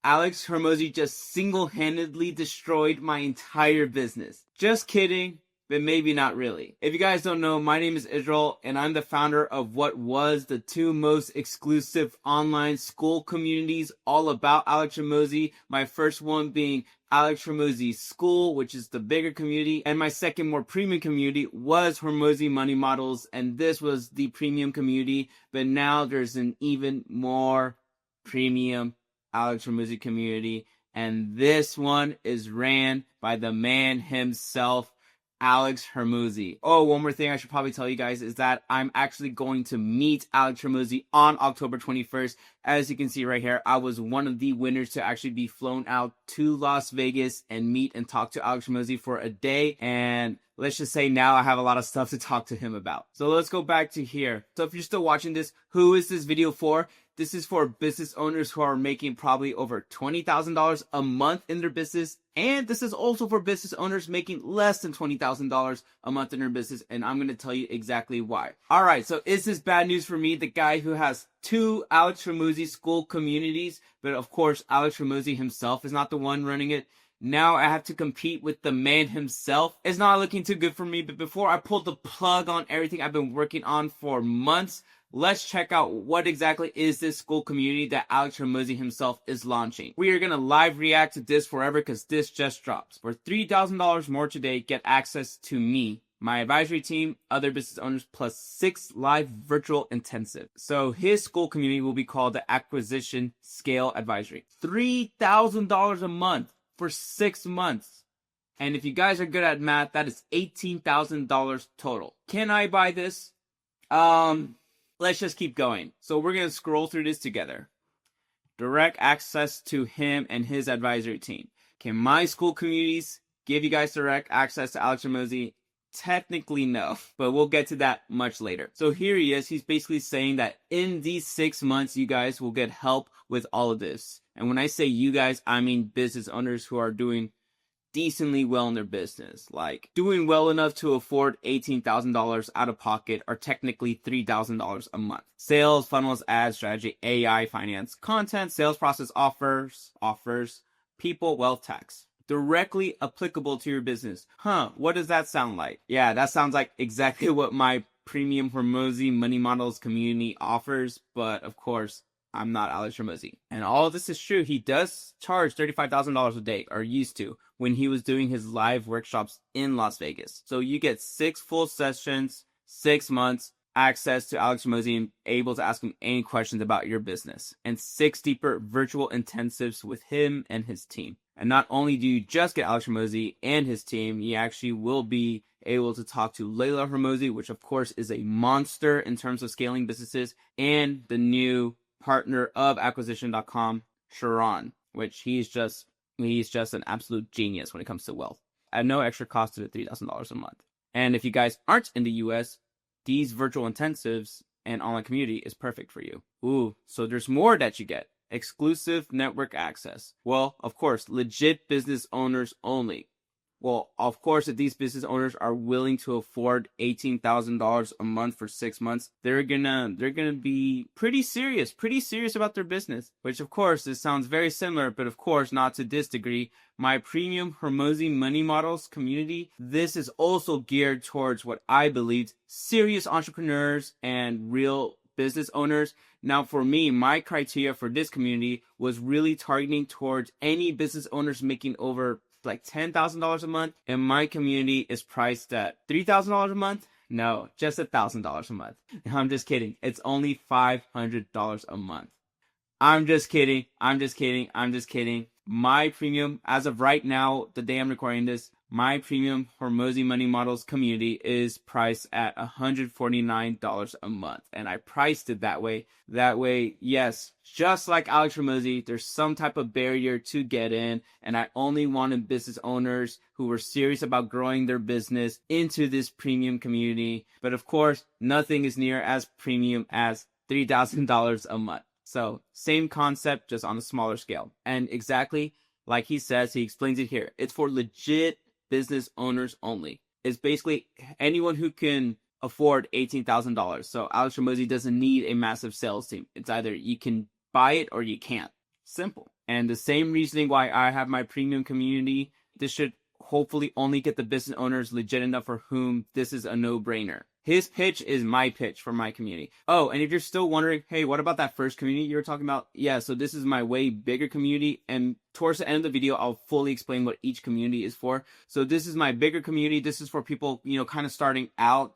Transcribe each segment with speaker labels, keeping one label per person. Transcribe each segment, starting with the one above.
Speaker 1: Alex Hormozi just single-handedly destroyed my entire business. Just kidding, but maybe not really. If you guys don't know, my name is Israel, and I'm the founder of what was the two most exclusive online school communities all about Alex Hormozi. My first one being Alex Hormozi School, which is the bigger community, and my second more premium community was Hormozi Money Models, and this was the premium community, but now there's an even more premium Alex Hormozi community, and this one is ran by the man himself, Alex Hormozi. Oh, one more thing I should probably tell you guys is that I'm actually going to meet Alex Hormozi on October 21st. As you can see right here, I was one of the winners to actually be flown out to Las Vegas and meet and talk to Alex Hormozi for a day. And let's just say now I have a lot of stuff to talk to him about. So let's go back to here. So if you're still watching this, who is this video for? This is for business owners who are making probably over $20,000 a month in their business. And this is also for business owners making less than $20,000 a month in their business. And I'm going to tell you exactly why. All right. So is this bad news for me, the guy who has two Alex Hormozi school communities? But of course, Alex Hormozi himself is not the one running it. Now I have to compete with the man himself. It's not looking too good for me. But before I pull the plug on everything I've been working on for months, let's check out what exactly is this school community that Alex Hormozi himself is launching. We are going to live react to this forever because this just dropped. For $3,000 more today, get access to me, my advisory team, other business owners, plus 6 live virtual intensive. So his school community will be called the Acquisition Scale Advisory. $3,000 a month for 6 months. And if you guys are good at math, that is $18,000 total. Can I buy this? Let's just keep going. So we're going to scroll through this together. Direct access to him and his advisory team. Can my school communities give you guys direct access to Alex Hormozi? Technically, no, but we'll get to that much later. So here he is. He's basically saying that in these 6 months, you guys will get help with all of this. And when I say you guys, I mean business owners who are doing decently well in their business, like doing well enough to afford $18,000 out of pocket, or technically $3,000 a month. Sales, funnels, ads, strategy, AI, finance, content, sales process, offers, people, wealth, tax. Directly applicable to your business. What does that sound like? Yeah, that sounds like exactly what my premium Hormozi Money Models community offers, but of course, I'm not Alex Hormozi. And all of this is true. He does charge $35,000 a day, or used to, when he was doing his live workshops in Las Vegas. So you get 6 full sessions, 6 months, access to Alex Hormozi, and able to ask him any questions about your business, and 6 deeper virtual intensives with him and his team. And not only do you just get Alex Hormozi and his team, you actually will be able to talk to Layla Hormozi, which of course is a monster in terms of scaling businesses, and the new partner of acquisition.com, Sharon, which he's just an absolute genius when it comes to wealth at no extra cost to the $3,000 a month. And if you guys aren't in the US, these virtual intensives and online community is perfect for you. Ooh, so there's more that you get. Exclusive network access. Well, of course, legit business owners only. Well, of course, if these business owners are willing to afford $18,000 a month for 6 months, they're gonna be pretty serious about their business. Which, of course, this sounds very similar, but of course, not to this degree. My premium Hormozi Money Models community, this is also geared towards what I believe serious entrepreneurs and real business owners. Now, for me, my criteria for this community was really targeting towards any business owners making over like $10,000 a month, and my community is priced at $3,000 a month. No, just $1,000 a month. I'm just kidding. It's only $500 a month. I'm just kidding. My premium, as of right now, the day I'm recording this, my premium Hormozi Money Models community is priced at $149 a month. And I priced it that way. That way, yes, just like Alex Hormozi, there's some type of barrier to get in. And I only wanted business owners who were serious about growing their business into this premium community. But of course, nothing is near as premium as $3,000 a month. So same concept, just on a smaller scale. And exactly like he says, he explains it here. It's for legit business owners only. It's basically anyone who can afford $18,000. So Alex Hormozi doesn't need a massive sales team. It's either you can buy it or you can't. Simple. And the same reasoning why I have my premium community, this should hopefully only get the business owners legit enough for whom this is a no-brainer. His pitch is my pitch for my community. Oh, and if you're still wondering, hey, what about that first community you were talking about? Yeah, so this is my way bigger community, and towards the end of the video, I'll fully explain what each community is for. So this is my bigger community. This is for people, kind of starting out,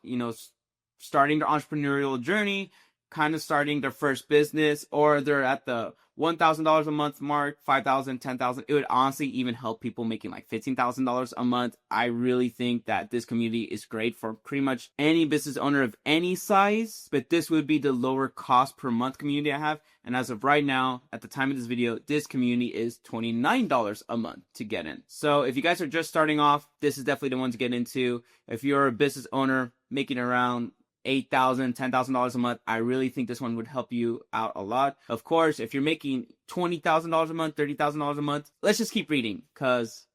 Speaker 1: starting their entrepreneurial journey, kind of starting their first business, or they're at the $1,000 a month mark, $5,000, $10,000. It would honestly even help people making like $15,000 a month. I really think that this community is great for pretty much any business owner of any size, but this would be the lower cost per month community I have. And as of right now, at the time of this video, this community is $29 a month to get in. So if you guys are just starting off, this is definitely the one to get into. If you're a business owner making around $8,000, $10,000 a month, I really think this one would help you out a lot. Of course, if you're making $20,000 a month, $30,000 a month, let's just keep reading, because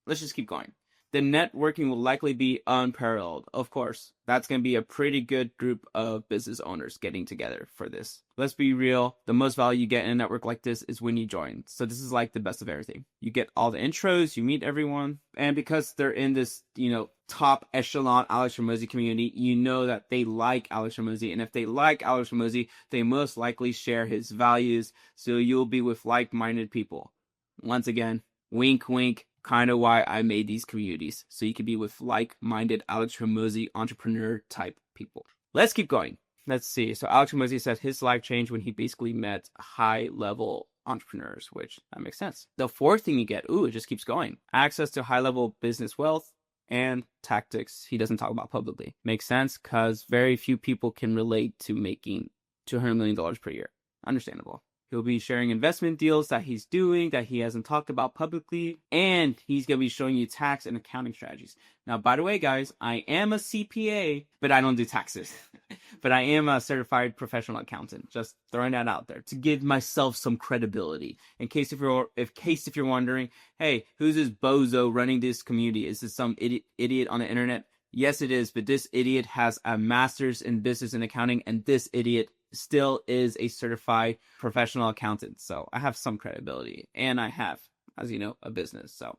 Speaker 1: let's just keep going. The networking will likely be unparalleled. Of course, that's going to be a pretty good group of business owners getting together for this. Let's be real. The most value you get in a network like this is when you join. So this is like the best of everything. You get all the intros, you meet everyone. And because they're in this, top echelon Alex Hormozi community, you know that they like Alex Hormozi. And if they like Alex Hormozi, they most likely share his values. So you'll be with like-minded people. Once again, wink, wink. Kind of why I made these communities, so you can be with like-minded Alex Hormozi entrepreneur type people. Let's keep going. Let's see. So Alex Hormozi said his life changed when he basically met high-level entrepreneurs, which that makes sense. The fourth thing you get, it just keeps going. Access to high-level business wealth and tactics he doesn't talk about publicly. Makes sense, because very few people can relate to making $200 million per year. Understandable. He'll be sharing investment deals that he's doing that he hasn't talked about publicly. And he's going to be showing you tax and accounting strategies. Now, by the way, guys, I am a CPA, but I don't do taxes. But I am a certified professional accountant. Just throwing that out there to give myself some credibility. In case if you're wondering, hey, who's this bozo running this community? Is this some idiot on the internet? Yes, it is. But this idiot has a master's in business and accounting. And this idiot still is a certified professional accountant. So I have some credibility, and I have, as you know, a business. So,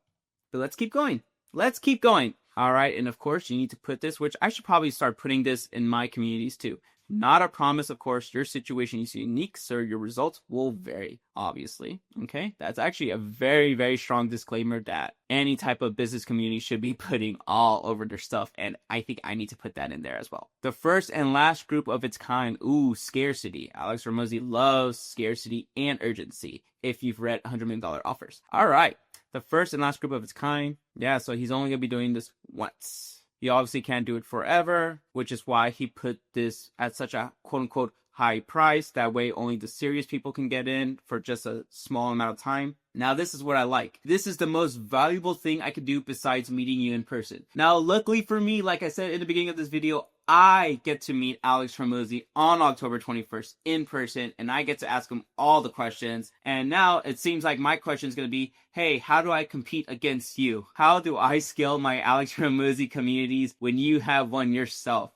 Speaker 1: but let's keep going. Let's keep going. All right. And of course, you need to put this, which I should probably start putting this in my communities too. Not a promise, of course. Your situation is unique, so your results will vary, obviously. Okay? That's actually a very, very strong disclaimer that any type of business community should be putting all over their stuff, and I think I need to put that in there as well. The first and last group of its kind, scarcity. Alex Hormozi loves scarcity and urgency, if you've read $100 million offers. All right. The first and last group of its kind. Yeah, so he's only going to be doing this once. He obviously can't do it forever, which is why he put this at such a quote-unquote high price. That way only the serious people can get in for just a small amount of time. Now, this is what I like. This is the most valuable thing I could do besides meeting you in person. Now, luckily for me, like I said in the beginning of this video, I get to meet Alex Hormozi on October 21st in person, and I get to ask him all the questions. And now it seems like my question is going to be, hey, how do I compete against you? How do I scale my Alex Hormozi communities when you have one yourself?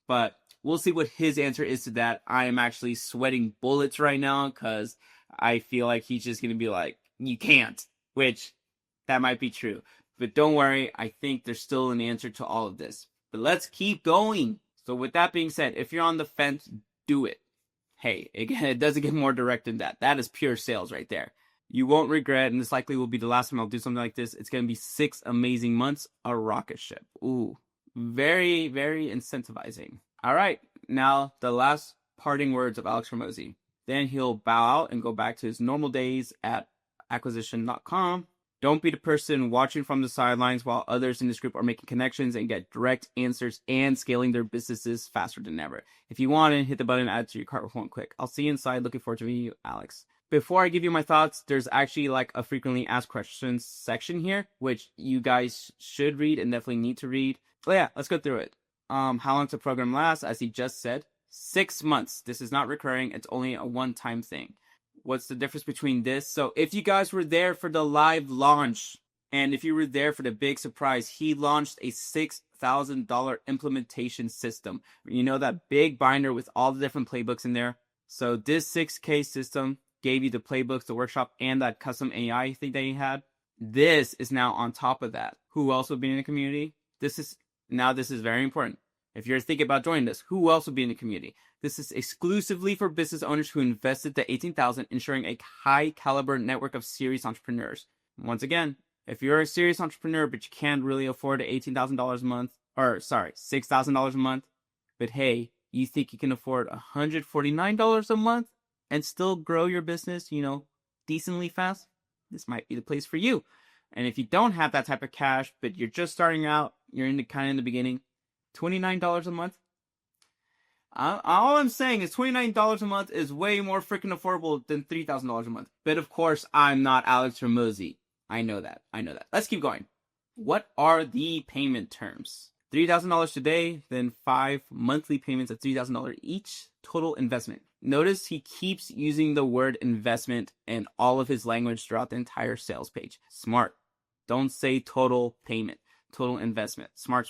Speaker 1: But we'll see what his answer is to that. I am actually sweating bullets right now because I feel like he's just going to be like, you can't, which that might be true. But don't worry, I think there's still an answer to all of this. But let's keep going. So with that being said, if you're on the fence, do it. Hey, again, it doesn't get more direct than that. That is pure sales right there. You won't regret, and this likely will be the last time I'll do something like this. It's going to be 6 amazing months, a rocket ship. Very, very incentivizing. All right, now the last parting words of Alex Hormozi. Then he'll bow out and go back to his normal days at acquisition.com. Don't be the person watching from the sidelines while others in this group are making connections and get direct answers and scaling their businesses faster than ever. If you want it, hit the button, add to your cart with one click. I'll see you inside. Looking forward to meeting you, Alex. Before I give you my thoughts, there's actually like a frequently asked questions section here, which you guys should read and definitely need to read. But yeah, let's go through it. How long does the program last? As he just said, 6 months. This is not recurring. It's only a one-time thing. What's the difference between this? So if you guys were there for the live launch, and if you were there for the big surprise, he launched a $6,000 implementation system. You know, that big binder with all the different playbooks in there. So this 6K system gave you the playbooks, the workshop, and that custom AI thing that you had. This is now on top of that. Who else will be in the community? This is very important. If you're thinking about joining this, who else will be in the community? This is exclusively for business owners who invested the $18,000, ensuring a high caliber network of serious entrepreneurs. Once again, if you're a serious entrepreneur, but you can't really afford $18,000 a month, or sorry, $6,000 a month, but hey, you think you can afford $149 a month and still grow your business, decently fast, this might be the place for you. And if you don't have that type of cash, but you're just starting out, you're in the beginning, $29 a month. All I'm saying is $29 a month is way more freaking affordable than $3,000 a month. But of course, I'm not Alex Hormozi. I know that. Let's keep going. What are the payment terms? $3,000 today, then 5 monthly payments of $3,000 each. Total investment. Notice he keeps using the word investment in all of his language throughout the entire sales page. Smart. Don't say total payment. Total investment. Smart.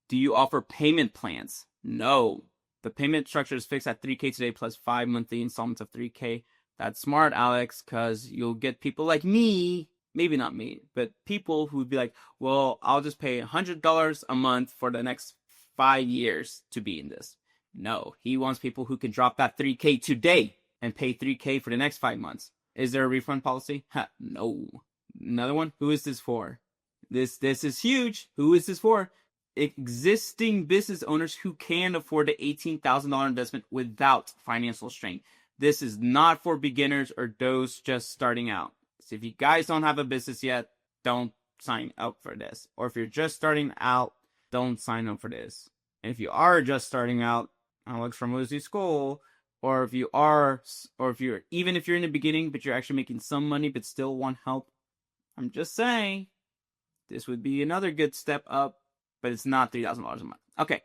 Speaker 1: Do you offer payment plans? No. The payment structure is fixed at $3K today plus 5 monthly installments of $3K. That's smart, Alex, because you'll get people like me, maybe not me, but people who would be like, well, I'll just pay $100 a month for the next 5 years to be in this. No, he wants people who can drop that $3K today and pay $3K for the next 5 months. Is there a refund policy? No. Another one? Who is this for? This is huge. Who is this for? Existing business owners who can afford the $18,000 investment without financial strain. This is not for beginners or those just starting out. So if you guys don't have a business yet, don't sign up for this. Or if you're just starting out, don't sign up for this. And if you are just starting out, Alex Hormozi School, or if you're in the beginning, but you're actually making some money, but still want help, I'm just saying, this would be another good step up, but it's not $3,000 a month. Okay,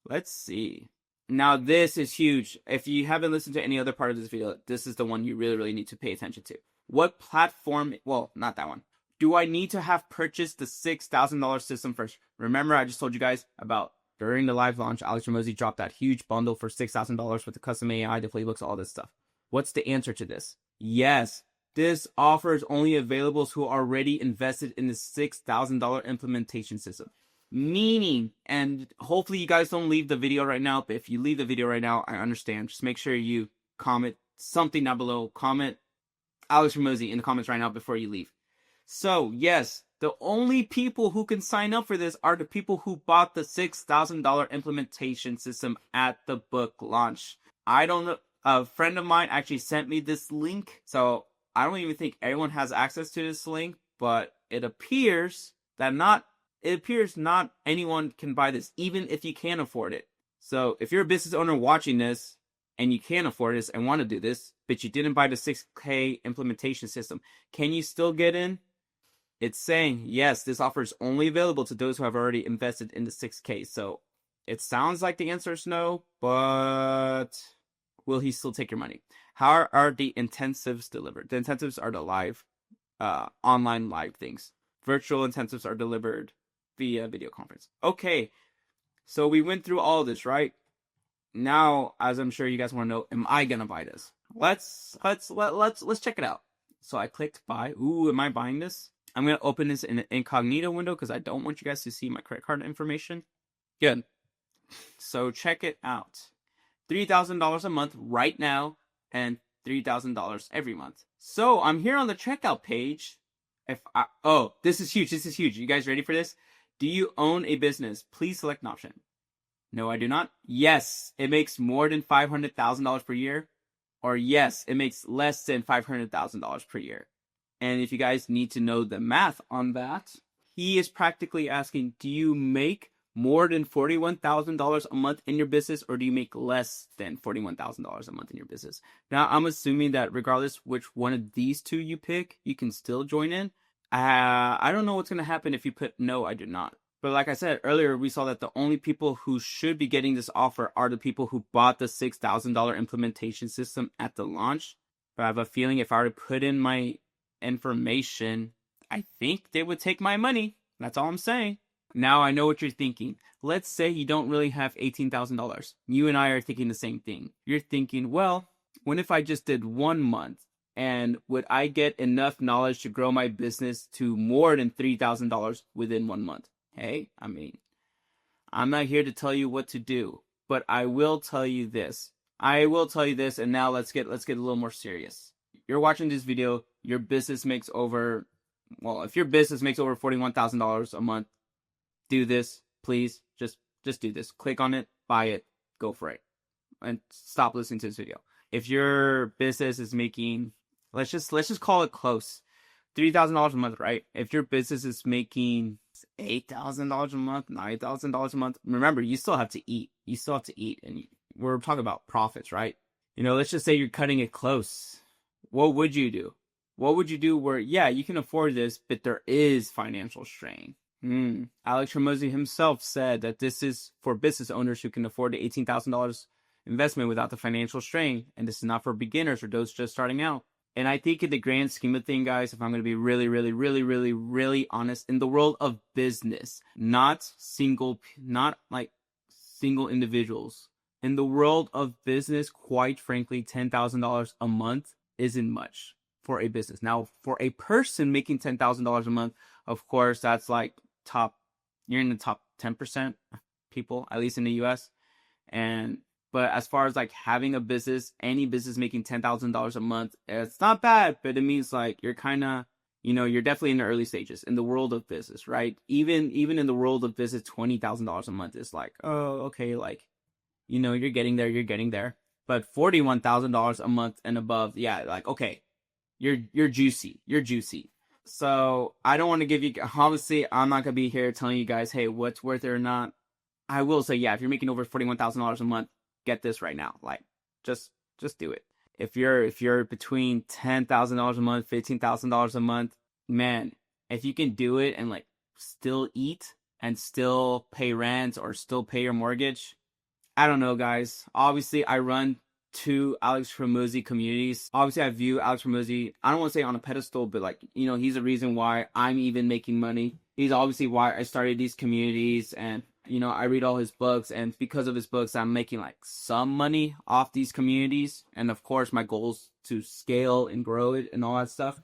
Speaker 1: let's see. Now this is huge. If you haven't listened to any other part of this video, this is the one you really, really need to pay attention to. What platform, well, not that one. Do I need to have purchased the $6,000 system first? Remember, I just told you guys about during the live launch, Alex Hormozi dropped that huge bundle for $6,000 with the custom AI, the playbooks, all this stuff. What's the answer to this? Yes, this offer is only available to who already invested in the $6,000 implementation system. Meaning, and hopefully you guys don't leave the video right now, but if you leave the video right now, I understand. Just make sure you comment something down below. Comment Alex Hormozi in the comments right now before you leave. So, yes, the only people who can sign up for this are the people who bought the $6,000 implementation system at the book launch. I don't know. A friend of mine actually sent me this link. So, I don't even think everyone has access to this link, but it appears not anyone can buy this, even if you can afford it. So if you're a business owner watching this and you can afford this and want to do this, but you didn't buy the 6K implementation system, can you still get in? It's saying, yes, this offer is only available to those who have already invested in the 6K. So it sounds like the answer is no, but will he still take your money? How are the intensives delivered? The intensives are the live, online live things. Virtual intensives are delivered via video conference. Okay, so we went through all this, right? Now, as I'm sure you guys want to know, am I gonna buy this? Let's check it out. So I clicked buy. Ooh, am I buying this? I'm gonna open this in an incognito window because I don't want you guys to see my credit card information. Good. So check it out. $3,000 a month right now, and $3,000 every month. So I'm here on the checkout page. This is huge. You guys ready for this? Do you own a business? Please select an option. No, I do not. Yes, it makes more than $500,000 per year. Or yes, it makes less than $500,000 per year. And if you guys need to know the math on that, he is practically asking, do you make more than $41,000 a month in your business, or do you make less than $41,000 a month in your business? Now, I'm assuming that regardless which one of these two you pick, you can still join in. I don't know what's going to happen if you put no, I do not. But like I said earlier, we saw that the only people who should be getting this offer are the people who bought the $6,000 implementation system at the launch. But I have a feeling if I were to put in my information, I think they would take my money. That's all I'm saying. Now I know what you're thinking. Let's say you don't really have $18,000. You and I are thinking the same thing. You're thinking, well, What if I just did 1 month? And would I get enough knowledge to grow my business to more than $3,000 within 1 month? Hey, I mean, I'm not here to tell you what to do, but I will tell you this. And now let's get a little more serious. You're watching this video, your business makes over, well, if your business makes over $41,000 a month, do this, please. Just do this. Click on it, buy it, go for it, and stop listening to this video. If your business is making, let's just call it close, $3,000 a month, right? If your business is making $8,000 a month, $9,000 a month, remember, you still have to eat. And we're talking about profits, right? Let's just say you're cutting it close. What would you do? What would you do where, yeah, you can afford this, but there is financial strain? Alex Hormozi himself said that this is for business owners who can afford the $18,000 investment without the financial strain, and this is not for beginners or those just starting out. And I think in the grand scheme of things, guys, if I'm going to be really, really, really, really, really honest, in the world of business, not like single individuals, in the world of business, quite frankly, $10,000 a month isn't much for a business. Now, for a person making $10,000 a month, of course, that's like you're in the top 10% people, at least in the US. But as far as like having a business, any business making $10,000 a month, it's not bad, but it means like you're kind of, you're definitely in the early stages in the world of business, right? Even in the world of business, $20,000 a month is like, oh, okay, like, you're getting there. But $41,000 a month and above, yeah, like, okay, you're juicy. So I don't want to give you, obviously, I'm not gonna be here telling you guys, hey, what's worth it or not. I will say, yeah, if you're making over $41,000 a month, get this right now. Like, just do it. If you're between $10,000 a month, $15,000 a month, man, if you can do it and like still eat and still pay rent or still pay your mortgage, I don't know, guys. Obviously, I run 2 Alex Hormozi communities. Obviously, I view Alex Hormozi, I don't want to say on a pedestal, but like, he's the reason why I'm even making money. He's obviously why I started these communities, and I read all his books, and because of his books, I'm making like some money off these communities. And of course, my goal is to scale and grow it and all that stuff.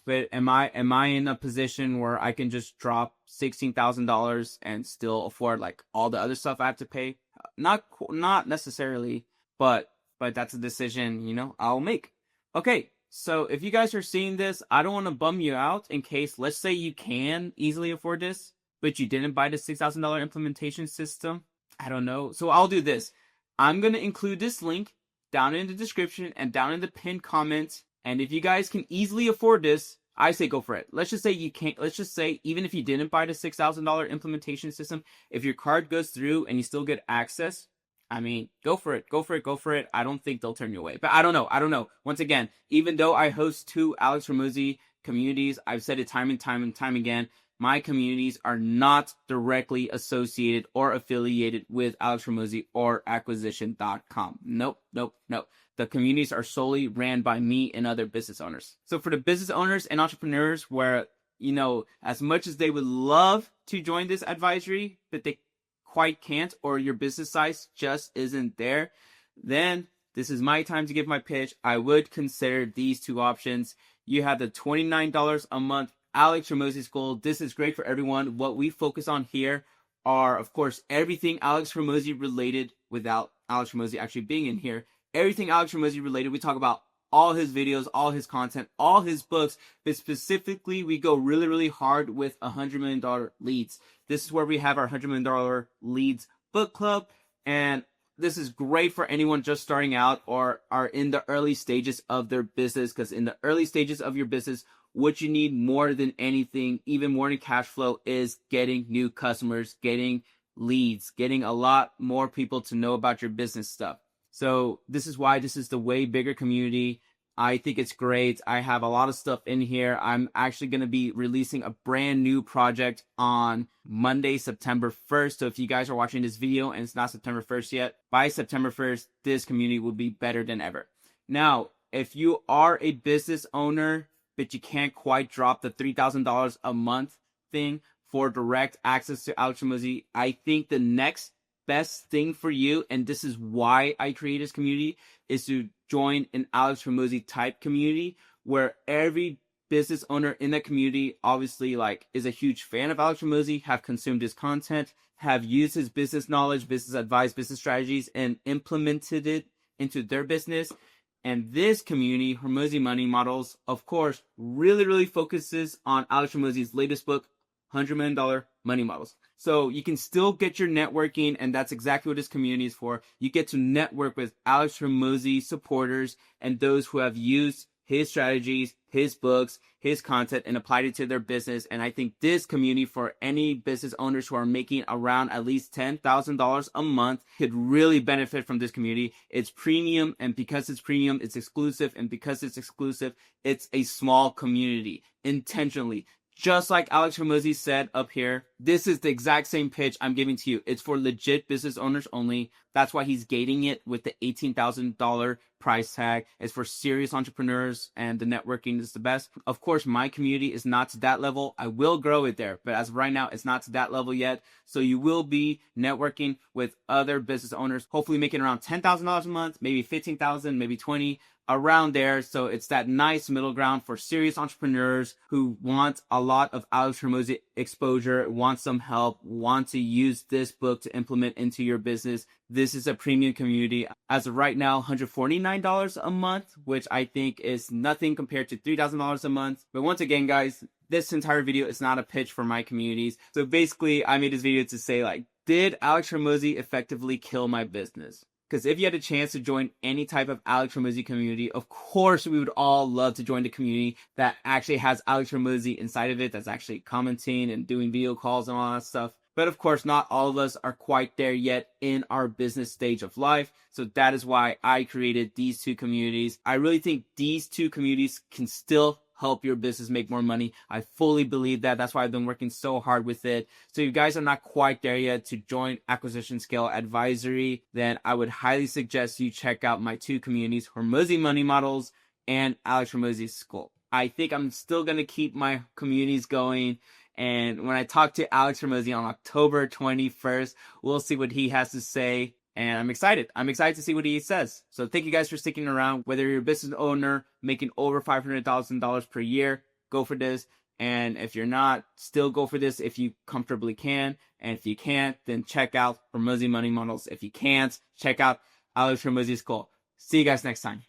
Speaker 1: But am I in a position where I can just drop $16,000 and still afford like all the other stuff I have to pay? Not necessarily, but that's a decision, I'll make. Okay, so if you guys are seeing this, I don't want to bum you out in case, let's say you can easily afford this, but you didn't buy the $6,000 implementation system. I don't know. So I'll do this. I'm going to include this link down in the description and down in the pinned comment. And if you guys can easily afford this, I say go for it. Let's just say you can't. Let's just say even if you didn't buy the $6,000 implementation system, if your card goes through and you still get access, I mean, go for it. I don't think they'll turn you away. But I don't know. Once again, even though I host 2 Alex Hormozi communities, I've said it time and time again, my communities are not directly associated or affiliated with Alex Hormozi or acquisition.com. Nope. The communities are solely ran by me and other business owners. So for the business owners and entrepreneurs where, as much as they would love to join this advisory, but they quite can't, or your business size just isn't there, then this is my time to give my pitch. I would consider these 2 options. You have the $29 a month Alex Hormozi School. This is great for everyone. What we focus on here are, of course, everything Alex Hormozi related without Alex Hormozi actually being in here. Everything Alex Hormozi related. We talk about all his videos, all his content, all his books, but specifically we go really, really hard with $100 million leads. This is where we have our $100 million leads book club, and this is great for anyone just starting out or are in the early stages of their business, because in the early stages of your business, what you need more than anything, even more than cash flow, is getting new customers, getting leads, getting a lot more people to know about your business stuff. So this is why this is the way bigger community. I think it's great. I have a lot of stuff in here. I'm actually going to be releasing a brand new project on Monday, September 1st. So if you guys are watching this video and it's not September 1st yet, by September 1st, this community will be better than ever. Now, if you are a business owner, but you can't quite drop the $3,000 a month thing for direct access to Alex Hormozi, I think the next best thing for you, and this is why I created this community, is to join an Alex Hormozi type community where every business owner in that community obviously like is a huge fan of Alex Hormozi, have consumed his content, have used his business knowledge, business advice, business strategies, and implemented it into their business. And this community, Hormozi Money Models, of course, really focuses on Alex Hormozi's latest book, $100 million Money Models. So you can still get your networking, and that's exactly what this community is for. You get to network with Alex Hormozi supporters and those who have used his strategies, his books, his content, and applied it to their business. And I think this community, for any business owners who are making around at least $10,000 a month, could really benefit from this community. It's premium, and because it's premium, it's exclusive, and because it's exclusive, it's a small community intentionally. Just like Alex Hormozi said up here, this is the exact same pitch I'm giving to you. It's for legit business owners only. That's why he's gating it with the $18,000 price tag. It's for serious entrepreneurs, and the networking is the best. Of course, my community is not to that level. I will grow it there, but as of right now, it's not to that level yet. So you will be networking with other business owners, hopefully making around $10,000 a month, maybe $15,000, maybe $20,000. Around there. So it's that nice middle ground for serious entrepreneurs who want a lot of Alex Hormozi exposure, want some help, want to use this book to implement into your business. This is a premium community. As of right now, $149 a month, which I think is nothing compared to $3,000 a month. But once again, guys, this entire video is not a pitch for my communities. So basically, I made this video to say, like, did Alex Hormozi effectively kill my business? Because if you had a chance to join any type of Alex Hormozi community, of course, we would all love to join the community that actually has Alex Hormozi inside of it, that's actually commenting and doing video calls and all that stuff. But of course, not all of us are quite there yet in our business stage of life. So that is why I created these two communities. I really think these two communities can still help your business make more money. I fully believe that. That's why I've been working so hard with it. So if you guys are not quite there yet to join Acquisition Scale Advisory, then I would highly suggest you check out my two communities, Hormozi Money Models and Alex Hormozi School. I think I'm still going to keep my communities going. And when I talk to Alex Hormozi on October 21st, we'll see what he has to say. And I'm excited. I'm excited to see what he says. So thank you guys for sticking around. Whether you're a business owner making over $500,000 per year, go for this. And if you're not, still go for this if you comfortably can. And if you can't, then check out Hormozi Money Models. If you can't, check out Alex Hormozi School. See you guys next time.